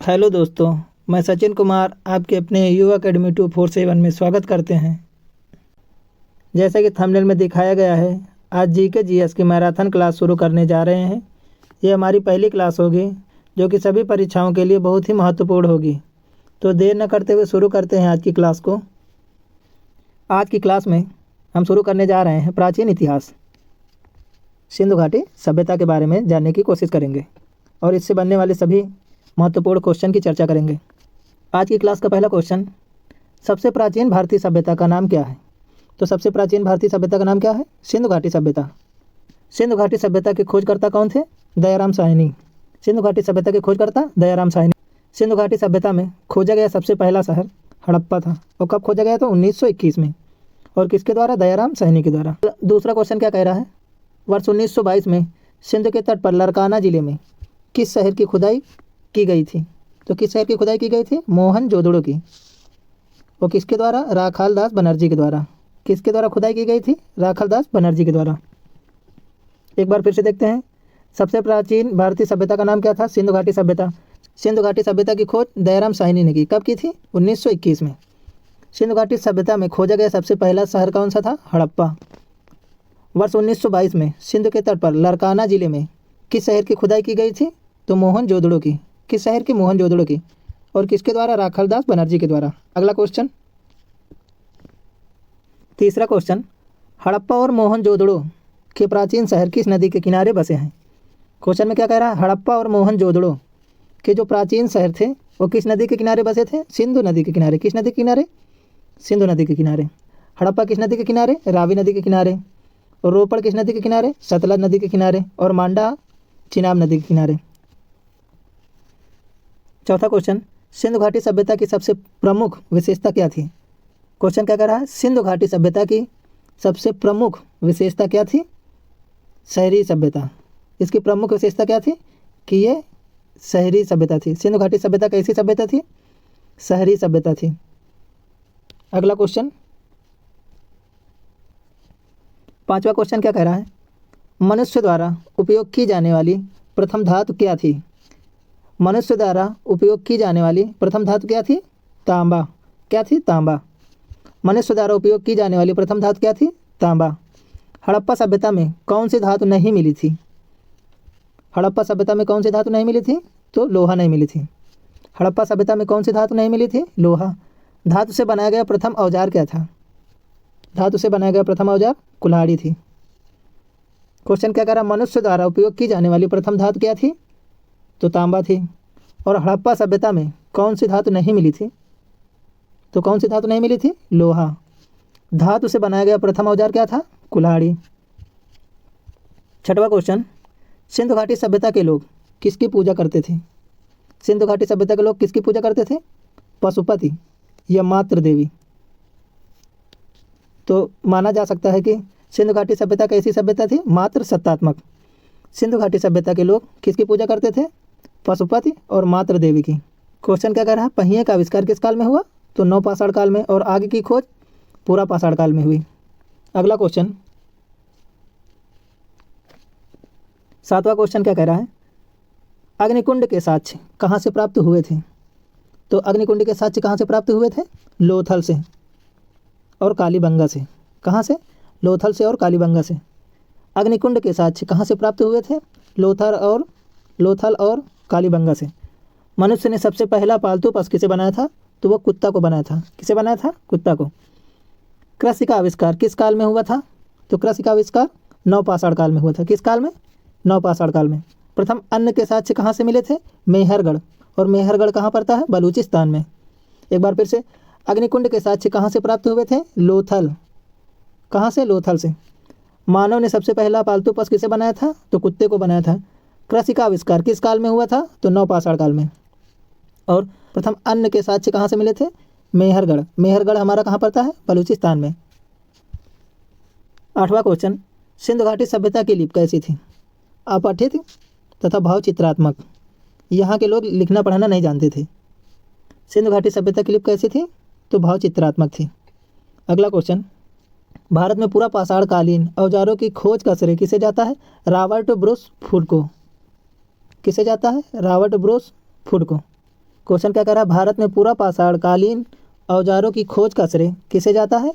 Hello दोस्तों, मैं सचिन कुमार आपके अपने युवा अकेडमी 247 में स्वागत करते हैं। जैसा कि थंबनेल में दिखाया गया है, आज जीके जीएस की मैराथन क्लास शुरू करने जा रहे हैं। ये हमारी पहली क्लास होगी जो कि सभी परीक्षाओं के लिए बहुत ही महत्वपूर्ण होगी। तो देर न करते हुए शुरू करते हैं आज की क्लास को। आज की क्लास में हम शुरू करने जा रहे हैं प्राचीन इतिहास, सिंधु घाटी सभ्यता के बारे में जानने की कोशिश करेंगे और इससे बनने वाले सभी महत्वपूर्ण क्वेश्चन की चर्चा करेंगे। आज की क्लास का पहला क्वेश्चन, सबसे प्राचीन भारतीय सभ्यता का नाम क्या है? तो सबसे प्राचीन भारतीय सभ्यता का नाम क्या है? सिंधु घाटी सभ्यता। सिंधु घाटी सभ्यता के खोजकर्ता कौन थे? दयाराम साहनी। सिंधु घाटी सभ्यता के खोजकर्ता दयाराम साहनी। सिंधु घाटी सभ्यता में खोजा गया सबसे पहला शहर हड़प्पा था। और कब खोजा गया? तो 1921 में। और किसके द्वारा? दयाराम साहनी के द्वारा। दूसरा क्वेश्चन क्या कह रहा है? वर्ष 1922 में सिंध के तट पर लरकाना जिले में किस शहर की खुदाई की गई थी? तो किस शहर की खुदाई की गई थी? मोहनजोदड़ो की। वो किसके द्वारा? राखालदास बनर्जी के द्वारा। किसके द्वारा खुदाई की गई थी? राखालदास बनर्जी के द्वारा। एक बार फिर से देखते हैं, सबसे प्राचीन भारतीय सभ्यता का नाम क्या था? सिंधु घाटी सभ्यता। सिंधु घाटी सभ्यता की खोज दयाराम साहनी ने की। कब की थी? 1921 में। सिंधु घाटी सभ्यता में खोजा गया सबसे पहला शहर कौन सा था? हड़प्पा। वर्ष 1922 में सिंध के तट पर लरकाना जिले में किस शहर की खुदाई की गई थी? तो मोहनजोदड़ो की। किस शहर की? मोहनजोदड़ो की। और किसके द्वारा? राखालदास बनर्जी के द्वारा। अगला क्वेश्चन, तीसरा क्वेश्चन, हड़प्पा और मोहनजोदड़ो के प्राचीन शहर किस नदी के किनारे बसे हैं? क्वेश्चन में क्या कह रहा है? हड़प्पा और मोहनजोदड़ो के जो प्राचीन शहर थे वो किस नदी के किनारे बसे थे? सिंधु नदी के किनारे। किस नदी के किनारे? सिंधु नदी के किनारे। हड़प्पा किस नदी के किनारे? रावी नदी के किनारे। और रोपड़ किस नदी के किनारे? सतलज नदी के किनारे। और मांडा चिनाब नदी के किनारे। चौथा क्वेश्चन, सिंधु घाटी सभ्यता की सबसे प्रमुख विशेषता क्या थी? क्वेश्चन क्या कह रहा है? सिंधु घाटी सभ्यता की सबसे प्रमुख विशेषता क्या थी? शहरी सभ्यता। इसकी प्रमुख विशेषता क्या थी? कि ये शहरी सभ्यता थी। सिंधु घाटी सभ्यता कैसी सभ्यता थी? शहरी सभ्यता थी। अगला क्वेश्चन, पांचवा क्वेश्चन क्या कह रहा है? मनुष्य द्वारा उपयोग की जाने वाली प्रथम धातु क्या थी? मनुष्य द्वारा उपयोग की जाने वाली प्रथम धातु क्या थी? तांबा। क्या थी? तांबा। मनुष्य द्वारा उपयोग की जाने वाली प्रथम धातु क्या थी? तांबा। हड़प्पा सभ्यता में कौन सी धातु नहीं मिली थी? हड़प्पा सभ्यता में कौन सी धातु नहीं मिली थी? तो लोहा नहीं मिली थी। हड़प्पा सभ्यता में कौन सी धातु नहीं मिली थी? लोहा। धातु से बनाया गया प्रथम औजार क्या था? धातु से बनाया गया प्रथम औजार कुल्हाड़ी थी। क्वेश्चन क्या कह रहा? मनुष्य द्वारा उपयोग की जाने वाली प्रथम धातु क्या थी? तो तांबा थी। और हड़प्पा सभ्यता में कौन सी धातु नहीं मिली थी? तो कौन सी धातु नहीं मिली थी? लोहा। धातु से बनाया गया प्रथम औजार क्या था? कुल्हाड़ी। छठवां क्वेश्चन, सिंधु घाटी सभ्यता के लोग किसकी पूजा करते थे? सिंधु घाटी सभ्यता के लोग किसकी पूजा करते थे? पशुपति या मातृ देवी। तो माना जा सकता है कि सिंधु घाटी सभ्यता कैसी सभ्यता थी? मातृ सत्तात्मक। सिंधु घाटी सभ्यता के लोग किसकी पूजा करते थे? पशुपति और मातृ देवी की। क्वेश्चन क्या कर रहा है? पहिए का आविष्कार किस काल में हुआ? तो नवपाषाण काल में। और आगे की खोज पूरा पाषाण काल में हुई। अगला क्वेश्चन, सातवां क्वेश्चन क्या कह रहा है? अग्निकुंड के साक्ष्य कहाँ से प्राप्त हुए थे? तो अग्निकुंड के साक्ष्य कहाँ से प्राप्त हुए थे? लोथल से और कालीबंगा से। कहाँ से? लोथल से और कालीबंगा से। अग्निकुंड के साक्ष्य कहाँ से प्राप्त हुए थे? लोथल और कालीबंगा से। मनुष्य ने सबसे पहला पालतू पशु किसे बनाया था? तो वो कुत्ता को बनाया था। किसे बनाया था? कुत्ता को। कृषि का आविष्कार किस काल में हुआ था? तो कृषि का आविष्कार नवपाषाण काल में हुआ था। किस काल में? नवपाषाण काल में। प्रथम अन्न के साक्ष्य कहाँ से मिले थे? मेहरगढ़। और मेहरगढ़ कहाँ पड़ता है? बलूचिस्तान में। एक बार फिर से, अग्निकुंड के साक्ष्य कहाँ से प्राप्त हुए थे? लोथल। कहाँ से? लोथल से। मानव ने सबसे पहला पालतू पशु किसे बनाया था? तो कुत्ते को बनाया था। कृषि का आविष्कार किस काल में हुआ था? तो नवपाषाण काल में। और प्रथम अन्न के साक्ष्य कहाँ से मिले थे? मेहरगढ़। मेहरगढ़ हमारा कहाँ पड़ता है? बलूचिस्तान में। आठवां क्वेश्चन, सिंधु घाटी सभ्यता की लिपि कैसी थी? अपठित तथा भावचित्रात्मक। यहाँ के लोग लिखना पढ़ना नहीं जानते थे। सिंधु घाटी सभ्यता की लिपि कैसी थी? तो भावचित्रात्मक थी। अगला क्वेश्चन, भारत में पूरा पाषाण कालीन औजारों की खोज का श्रेय किसे जाता है? रॉबर्ट ब्रुस फुड को। किसे जाता है? रॉबर्ट ब्रुस फुड को। क्वेश्चन क्या कह रहा है, भारत में पूरा पाषाण कालीन औजारों की खोज का श्रेय किसे जाता है?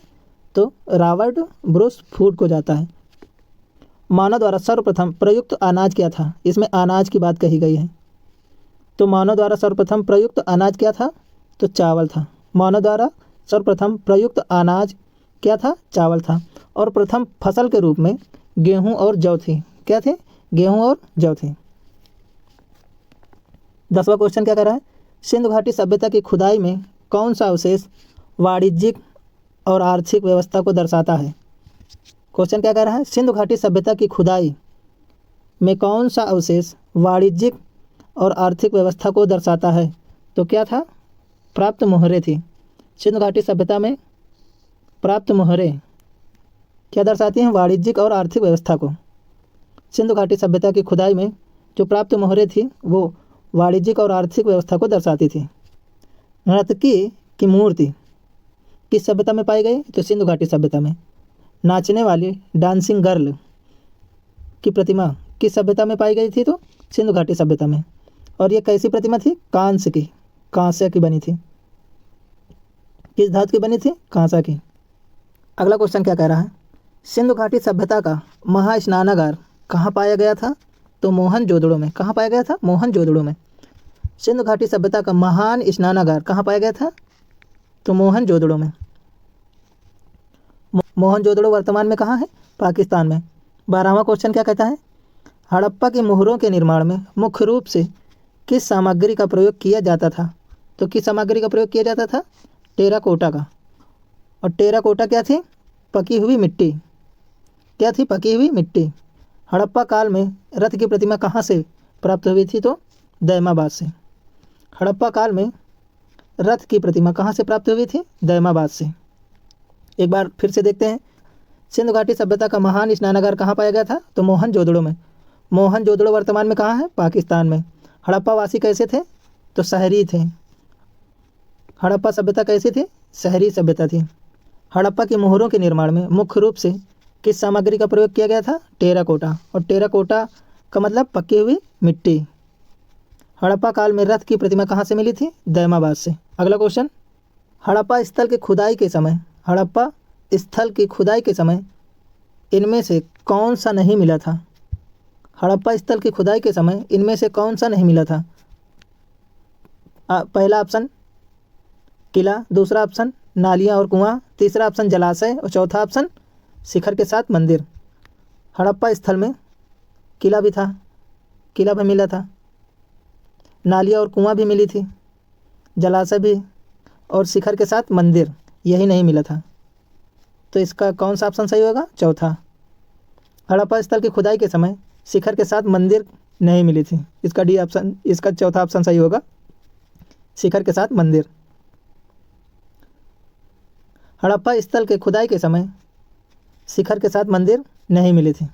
तो रॉबर्ट ब्रूस फूड को जाता है। मानव द्वारा सर्वप्रथम प्रयुक्त अनाज क्या था? इसमें अनाज की बात कही गई है। तो मानव द्वारा सर्वप्रथम प्रयुक्त अनाज क्या था? तो चावल था। मानव द्वारा सर्वप्रथम प्रयुक्त अनाज क्या था? चावल था। और प्रथम फसल के रूप में गेहूं और जौ थी। क्या थे? गेहूं और जौ थे। 10वां क्वेश्चन क्या कर रहा है, सिंधु घाटी सभ्यता की खुदाई में कौन सा अवशेष वाणिज्यिक और आर्थिक व्यवस्था को दर्शाता है? क्वेश्चन क्या कह रहा है, सिंधु घाटी सभ्यता की खुदाई में कौन सा अवशेष वाणिज्यिक और आर्थिक व्यवस्था को दर्शाता है? तो क्या था? प्राप्त मोहरें थी। सिंधु घाटी सभ्यता में प्राप्त मोहरें क्या दर्शाती हैं? वाणिज्यिक और आर्थिक व्यवस्था को। सिंधु घाटी सभ्यता की खुदाई में जो प्राप्त मोहरें थी वो वाणिज्यिक और आर्थिक व्यवस्था को दर्शाती थी। नर्तकी की मूर्ति किस सभ्यता में पाई गई? तो सिंधु घाटी सभ्यता में। नाचने वाली डांसिंग गर्ल की प्रतिमा किस सभ्यता में पाई गई थी? तो सिंधु घाटी सभ्यता में। और ये कैसी प्रतिमा थी? कांस्य की, कांस्य की बनी थी। किस धातु की बनी थी? कांसा की। अगला क्वेश्चन क्या कह रहा है, सिंधु घाटी सभ्यता का महास्नानागार कहाँ पाया गया था? तो मोहनजोदड़ो में। कहाँ पाया गया था? मोहनजोदड़ो में। सिंधु घाटी सभ्यता का महान स्नानागार कहाँ पाया गया था? तो मोहनजोदड़ो में। मोहनजोदड़ो वर्तमान में कहाँ है? पाकिस्तान में। 12वां क्वेश्चन क्या कहता है, हड़प्पा की मोहरों के निर्माण में मुख्य रूप से किस सामग्री का प्रयोग किया जाता था? तो किस सामग्री का प्रयोग किया जाता था? टेराकोटा का। और टेराकोटा क्या थी? पकी हुई मिट्टी। क्या थी? पकी हुई मिट्टी। हड़प्पा काल में रथ की प्रतिमा कहाँ से प्राप्त हुई थी? तो दैमाबाद से। हड़प्पा काल में रथ की प्रतिमा कहाँ से प्राप्त हुई थी? दैमाबाद से। एक बार फिर से देखते हैं, सिंधु घाटी सभ्यता का महान स्नानागार कहाँ पाया गया था? तो मोहनजोदड़ो में। मोहनजोदड़ो वर्तमान में कहाँ है? पाकिस्तान में। हड़प्पा वासी कैसे थे? तो शहरी थे। हड़प्पा सभ्यता कैसी थी? शहरी सभ्यता थी। हड़प्पा की मोहरों के निर्माण में मुख्य रूप से किस सामग्री का प्रयोग किया गया था? टेराकोटा। और टेराकोटा का मतलब पकी हुई मिट्टी। हड़प्पा काल में रथ की प्रतिमा कहाँ से मिली थी? दैमाबाद से। अगला क्वेश्चन, हड़प्पा स्थल की खुदाई के समय, हड़प्पा स्थल की खुदाई के समय इनमें से कौन सा नहीं मिला था? हड़प्पा स्थल की खुदाई के समय इनमें से कौन सा नहीं मिला था? पहला ऑप्शन किला, दूसरा ऑप्शन नालियाँ और कुआं, तीसरा ऑप्शन जलाशय और चौथा ऑप्शन शिखर के साथ मंदिर। हड़प्पा स्थल में किला भी था, किला भी मिला था, नालियाँ और कुआं भी मिली थी, जलाशय भी, और शिखर के साथ मंदिर यही नहीं मिला था। तो इसका कौन सा ऑप्शन सही होगा? चौथा। हड़प्पा स्थल की खुदाई के समय शिखर के साथ मंदिर नहीं मिली थी। इसका डी ऑप्शन, इसका चौथा ऑप्शन सही होगा, शिखर के साथ मंदिर। हड़प्पा स्थल के खुदाई के समय शिखर के साथ मंदिर नहीं मिली थी।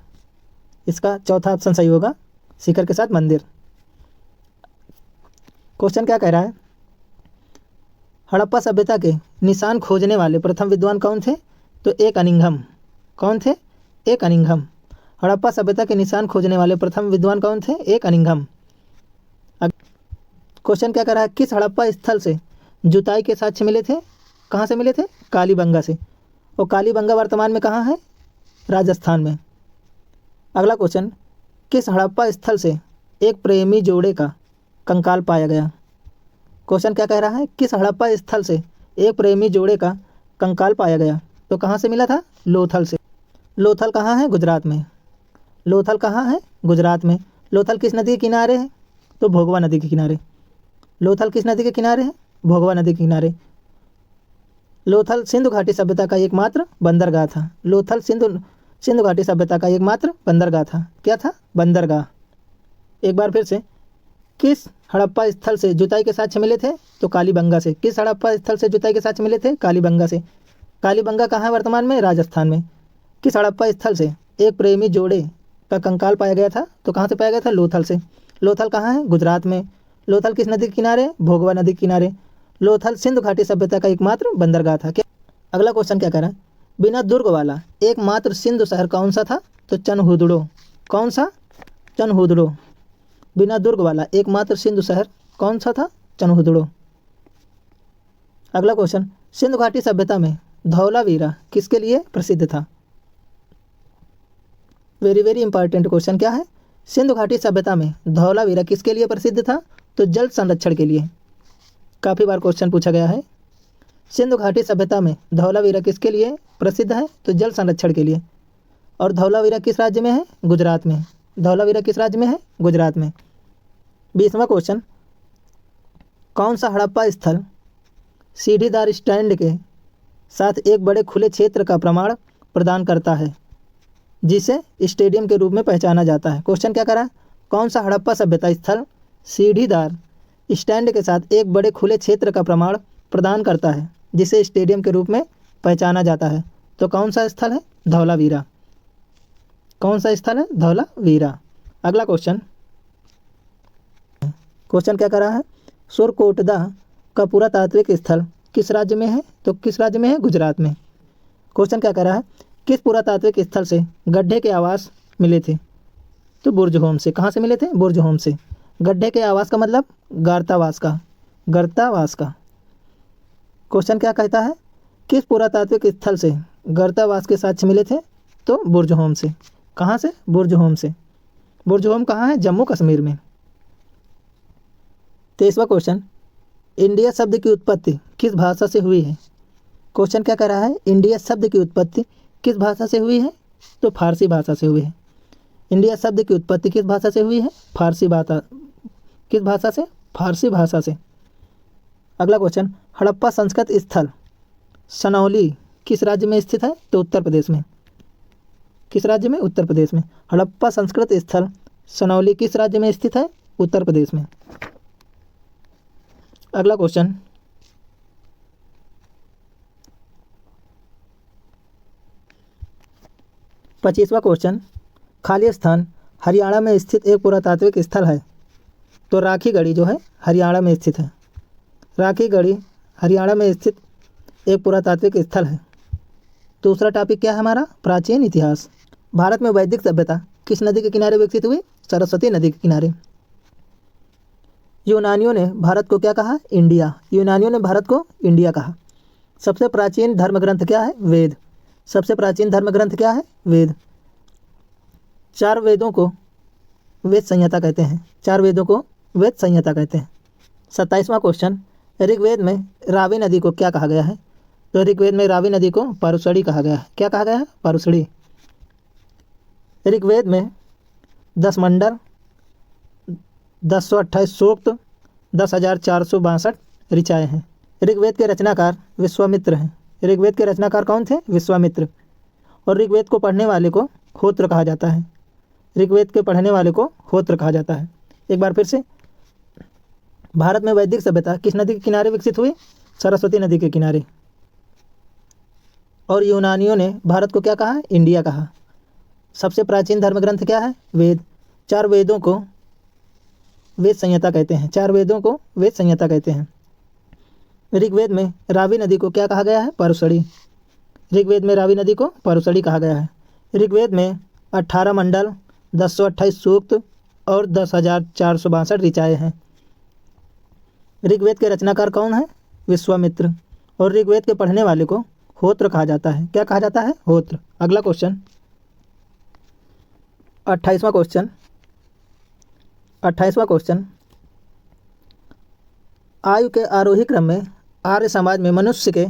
इसका चौथा ऑप्शन सही होगा, शिखर के साथ मंदिर। क्वेश्चन क्या कह रहा है, हड़प्पा सभ्यता के निशान खोजने वाले प्रथम विद्वान कौन थे? तो ए कनिंघम। कौन थे? ए कनिंघम। हड़प्पा सभ्यता के निशान खोजने वाले प्रथम विद्वान कौन थे? ए कनिंघम। क्वेश्चन क्या कर रहा है, किस हड़प्पा स्थल से जुताई के साक्ष्य मिले थे? कहाँ से मिले थे? कालीबंगा से। और कालीबंगा वर्तमान में कहाँ है? राजस्थान में। अगला क्वेश्चन, किस हड़प्पा स्थल से एक प्रेमी जोड़े का कंकाल पाया गया? क्वेश्चन क्या कह रहा है, किस हड़प्पा स्थल से एक प्रेमी जोड़े का कंकाल पाया गया? तो कहाँ से मिला था? लोथल से। लोथल कहाँ है? गुजरात में। लोथल कहाँ है? गुजरात में। लोथल किस नदी के किनारे है? तो भोगवा नदी के किनारे। लोथल किस नदी के किनारे है? भोगवा नदी के किनारे। लोथल सिंधु घाटी सभ्यता का एकमात्र बंदरगाह था। लोथल सिंधु घाटी सभ्यता का एकमात्र बंदरगाह था। क्या था? बंदरगाह। एक बार फिर से, किस हड़प्पा स्थल से जुताई के साक्ष्य मिले थे? तो कालीबंगा से। किस हड़प्पा स्थल से जुताई के साक्ष्य मिले थे? कालीबंगा से। कालीबंगा कहाँ है वर्तमान में? राजस्थान में। किस हड़प्पा स्थल से एक प्रेमी जोड़े का कंकाल पाया गया था? तो कहाँ से पाया गया था? लोथल से। लोथल कहाँ है? गुजरात में। लोथल किस नदी के किनारे? भोगवा नदी के किनारे। लोथल सिंधु घाटी सभ्यता का एकमात्र बंदरगाह था। क्या? अगला क्वेश्चन क्या कह रहा है, बिना दुर्ग वाला एकमात्र सिंधु शहर कौन सा था? तो चनहुदड़ो। कौन सा? चनहुदड़ो। बिना दुर्ग वाला एकमात्र सिंधु शहर कौन सा था? चनहुदड़ो। अगला क्वेश्चन, सिंधु घाटी सभ्यता में धौलावीरा किसके लिए प्रसिद्ध था? वेरी वेरी इंपॉर्टेंट क्वेश्चन क्या है? सिंधु घाटी सभ्यता में धौलावीरा किसके लिए प्रसिद्ध था? तो जल संरक्षण के लिए। काफ़ी बार क्वेश्चन पूछा गया है। सिंधु घाटी सभ्यता में धौलावीरा किसके लिए प्रसिद्ध है? तो जल संरक्षण के लिए। और धौलावीरा किस राज्य में है? गुजरात में। धौलावीरा किस राज्य में है? गुजरात में। 20वां क्वेश्चन, कौन सा हड़प्पा स्थल सीढ़ीदार स्टैंड के साथ एक बड़े खुले क्षेत्र का प्रमाण प्रदान करता है जिसे स्टेडियम के रूप में पहचाना जाता है? क्वेश्चन क्या करा? कौन सा हड़प्पा सभ्यता स्थल सीढ़ीदार स्टैंड के साथ एक बड़े खुले क्षेत्र का प्रमाण प्रदान करता है जिसे स्टेडियम के रूप में पहचाना जाता है? तो कौन सा स्थल है? धौलावीरा। कौन सा स्थल है? धौलावीरा। अगला क्वेश्चन क्या कर रहा है? सुरकोटदा का पुरातात्विक स्थल किस राज्य में है? तो किस राज्य में है? गुजरात में। क्वेश्चन क्या कर रहा है? किस पुरातात्विक स्थल से गड्ढे के आवास मिले थे? तो बुर्जहोम से। कहाँ से मिले थे? बुर्जहोम से। गड्ढे के आवास का मतलब गर्तावास का। गर्तावास का। क्वेश्चन क्या कहता है? किस पुरातात्विक स्थल से गर्तावास के साक्ष्य मिले थे? तो बुर्जहोम से। कहाँ से? बुर्जहोम से। बुर्जहोम कहाँ है? जम्मू कश्मीर में। 23वां क्वेश्चन, इंडिया शब्द की उत्पत्ति किस भाषा से हुई है? क्वेश्चन क्या कर रहा है? इंडिया शब्द की उत्पत्ति किस भाषा से हुई है? तो फारसी भाषा से हुई है। इंडिया शब्द की उत्पत्ति किस भाषा से हुई है? फारसी भाषा। किस भाषा से? फारसी भाषा से। अगला क्वेश्चन, हड़प्पा संस्कृत स्थल सनौली किस राज्य में स्थित है? तो उत्तर प्रदेश में। किस राज्य में? उत्तर प्रदेश में। हड़प्पा संस्कृत स्थल सनौली किस राज्य में स्थित है? उत्तर प्रदेश में। अगला क्वेश्चन, पच्चीसवां क्वेश्चन, खाली स्थान हरियाणा में स्थित एक पुरातात्विक स्थल है? तो राखी गढ़ी जो है हरियाणा में स्थित है। राखी गढ़ी हरियाणा में स्थित एक पुरातात्विक स्थल है। दूसरा टॉपिक क्या है हमारा? प्राचीन इतिहास। भारत में वैदिक सभ्यता किस नदी के किनारे विकसित हुई? सरस्वती नदी के किनारे। यूनानियों ने भारत को क्या कहा? इंडिया। यूनानियों ने भारत को इंडिया कहा। सबसे प्राचीन धर्म ग्रंथ क्या है? वेद। सबसे प्राचीन धर्म ग्रंथ क्या है? वेद। 4 वेदों को वेद संहिता कहते हैं। 4 वेदों को वेद संहिता कहते हैं। 27वां क्वेश्चन, ऋग्वेद में रावी नदी को क्या कहा गया है? तो ऋग्वेद में रावी नदी को पारुषणी कहा गया है। क्या कहा गया है? पारुषणी। ऋग्वेद में 10 मंडल, 1028 सूक्त, 10,462 ऋचाएँ हैं। ऋग्वेद के रचनाकार विश्वामित्र हैं। ऋग्वेद के रचनाकार कौन थे? विश्वामित्र। और ऋग्वेद को पढ़ने वाले को होत्र कहा जाता है। ऋग्वेद के पढ़ने वाले को होत्र कहा जाता है। एक बार फिर से, भारत में वैदिक सभ्यता किस नदी के किनारे विकसित हुई? सरस्वती नदी के किनारे। और यूनानियों ने भारत को क्या कहा? इंडिया कहा। सबसे प्राचीन धर्म ग्रंथ क्या है? वेद। 4 वेदों को वेद संहिता कहते हैं। 4 वेदों को वेद संहिता कहते हैं। ऋग्वेद में रावी नदी को क्या कहा गया है? पारुषणी। ऋग्वेद में रावी नदी को पारुषणी कहा गया है। ऋग्वेद में 18 मंडल, 1028 सूक्त और 10,462 ऋचाएँ हैं। ऋग्वेद के रचनाकार कौन है? विश्वामित्र। और ऋग्वेद के पढ़ने वाले को होत्र कहा जाता है। क्या कहा जाता है? होत्र। अगला क्वेश्चन, 28वां क्वेश्चन। 28वां क्वेश्चन, आयु के आरोही क्रम में आर्य समाज में मनुष्य के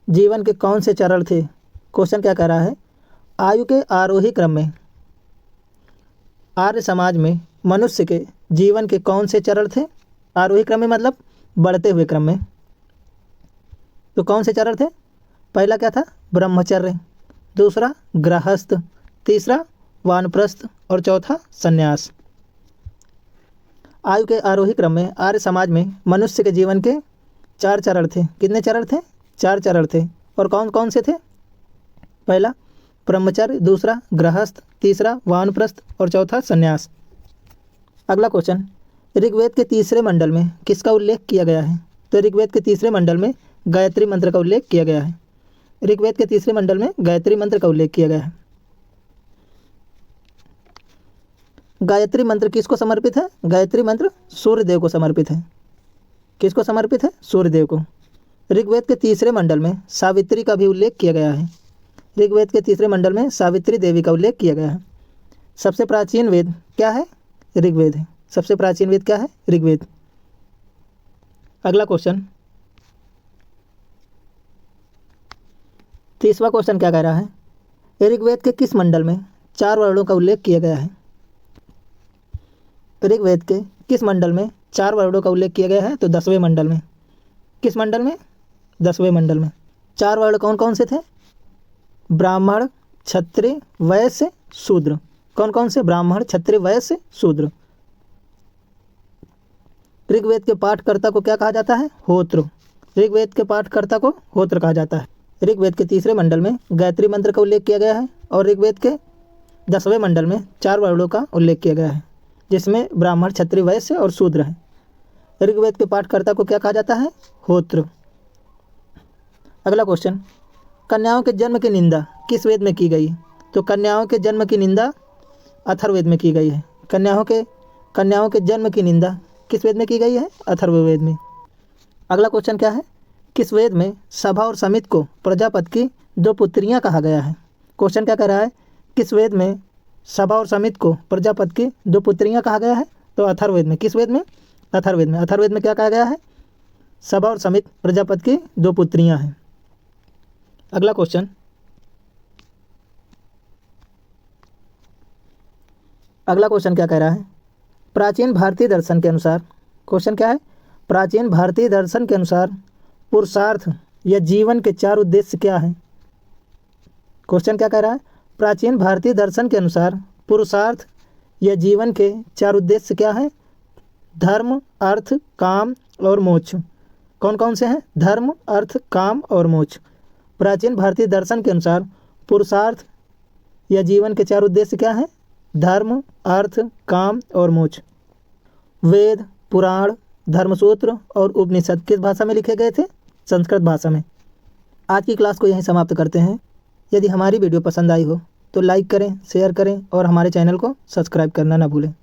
जीवन के कौन से चरण थे? क्वेश्चन क्या कह रहा है? आयु के आरोही क्रम में आर्य समाज में मनुष्य के जीवन के कौन से चरण थे? आरोही क्रम में मतलब बढ़ते हुए क्रम में। तो कौन से चरण थे? पहला क्या था? ब्रह्मचर्य। दूसरा गृहस्थ। तीसरा वानप्रस्थ। और चौथा संन्यास। आयु के आरोही क्रम में आर्य समाज में मनुष्य के जीवन के 4 चरण थे। कितने चरण थे? 4 चरण थे। और कौन कौन से थे? पहला ब्रह्मचर्य, दूसरा गृहस्थ, तीसरा वानप्रस्थ और चौथा संन्यास। अगला क्वेश्चन, ऋग्वेद के तीसरे मंडल में किसका उल्लेख किया गया है? तो ऋग्वेद के तीसरे मंडल में गायत्री मंत्र का उल्लेख किया गया है। ऋग्वेद के तीसरे मंडल में गायत्री मंत्र का उल्लेख किया गया है। गायत्री मंत्र किसको समर्पित है? गायत्री मंत्र सूर्य देव को समर्पित है। किसको समर्पित है? सूर्यदेव को। ऋग्वेद के तीसरे मंडल में सावित्री का भी उल्लेख किया गया है। ऋग्वेद के तीसरे मंडल में सावित्री देवी का उल्लेख किया गया है। सबसे प्राचीन वेद क्या है? ऋग्वेद है। सबसे प्राचीन वेद क्या है? ऋग्वेद। अगला क्वेश्चन, 30वां क्वेश्चन क्या कह रहा है? ऋग्वेद के किस मंडल में 4 वर्णों का उल्लेख किया गया है? ऋग्वेद के किस मंडल में 4 वर्णों का उल्लेख किया गया है? तो 10वें मंडल में। किस मंडल में? 10वें मंडल में। 4 वर्ण कौन कौन से थे? ब्राह्मण, क्षत्रिय, वैश्य, शूद्र। कौन कौन से? ब्राह्मण, क्षत्रिय, वैश्य, शूद्र। ऋग्वेद के पाठकर्ता को क्या कहा जाता है? होत्र। ऋग्वेद के पाठकर्ता को होत्र कहा जाता है। ऋग्वेद के तीसरे मंडल में गायत्री मंत्र का उल्लेख किया गया है और ऋग्वेद के 10वें मंडल में 4 वर्णों का उल्लेख किया गया है, जिसमें ब्राह्मण, क्षत्रिय, वैश्य और शूद्र है। ऋग्वेद के पाठकर्ता को क्या कहा जाता है? होत्र। अगला क्वेश्चन, कन्याओं के जन्म की निंदा किस वेद में की गई? तो कन्याओं के जन्म की निंदा अथर्ववेद में की गई है। कन्याओं के जन्म की निंदा किस वेद में की गई है? अथर्ववेद में। अगला क्वेश्चन क्या है? किस वेद में सभा और समित को प्रजापति की 2 पुत्रियां कहा गया है? क्वेश्चन क्या कह रहा है? किस वेद में सभा और समित को प्रजापति की 2 पुत्रियां कहा गया है? तो अथर्ववेद में। किस वेद में? अथर्ववेद में। अथर्ववेद में क्या कहा गया है? सभा और समित प्रजापति की 2 पुत्रियां हैं। अगला क्वेश्चन, क्या कह रहा है? प्राचीन भारतीय दर्शन के अनुसार, क्वेश्चन क्या है? प्राचीन भारतीय दर्शन के अनुसार पुरुषार्थ या जीवन के 4 उद्देश्य क्या हैं? क्वेश्चन क्या कह रहा है? प्राचीन भारतीय दर्शन के अनुसार पुरुषार्थ या जीवन के 4 उद्देश्य क्या हैं? धर्म, अर्थ, काम और मोक्ष। कौन कौन से हैं? धर्म, अर्थ, काम और मोक्ष। प्राचीन भारतीय दर्शन के अनुसार पुरुषार्थ या जीवन के 4 उद्देश्य क्या हैं? धर्म, अर्थ, काम और मोक्ष। वेद, पुराण, धर्मसूत्र और उपनिषद किस भाषा में लिखे गए थे? संस्कृत भाषा में। आज की क्लास को यहीं समाप्त करते हैं। यदि हमारी वीडियो पसंद आई हो तो लाइक करें, शेयर करें और हमारे चैनल को सब्सक्राइब करना ना भूलें।